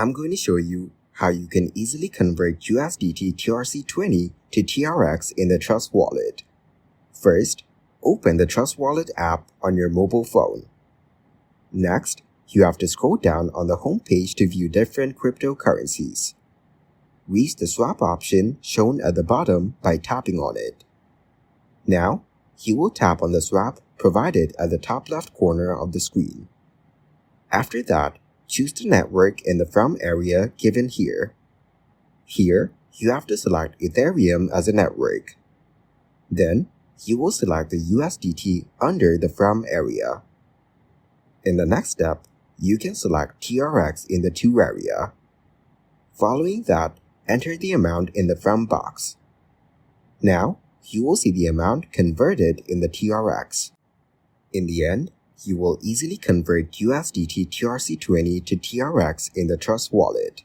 I'm going to show you how you can easily convert USDT TRC20 to TRX in the Trust Wallet. First, open the Trust Wallet app on your mobile phone. Next, you have to scroll down on the home page to view different cryptocurrencies. Reach the swap option shown at the bottom by tapping on it. Now, you will tap on the swap provided at the top left corner of the screen. After that, choose the network in the From area given here. Here, you have to select Ethereum as a network. Then, you will select the USDT under the From area. In the next step, you can select TRX in the To area. Following that, enter the amount in the From box. Now, you will see the amount converted in the TRX. In the end, you will easily convert USDT TRC20 to TRX in the Trust Wallet.